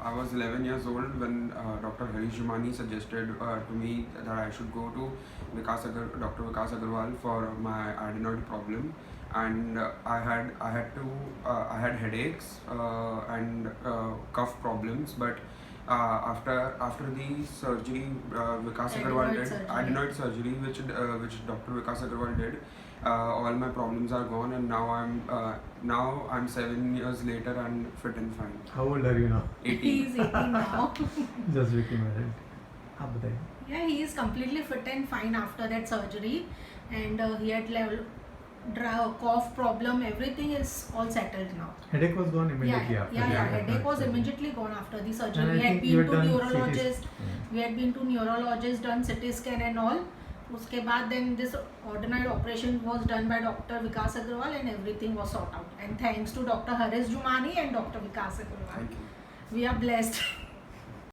I was 11 years old when Dr. Harish Jumani suggested to me that I should go to Dr. Vikas Agarwal for my adenoid problem, and I had headaches and cough problems, but after the surgery Vikas Agarwal did, adenoid surgery, which Dr. Vikas Agarwal did, all my problems are gone, and now I'm 7 years later and fit and fine. How old are you now? 18. He's 18 now. Just Vicky married. आप बताइए. Yeah, he is completely fit and fine after that surgery, and he had cough problem. Everything is all settled now. Headache was gone immediately after. Yeah. Headache was immediately gone after the surgery. And We I had think you been had to done neurologist. CT. We had been to neurologist, done CT scan and all. उसके बाद then this ordinary operation was done by Dr. Vikas Agarwal and everything was sorted out. And thanks to Dr. Harish Jumani and Dr. Vikas Agarwal. Thank you. We are blessed.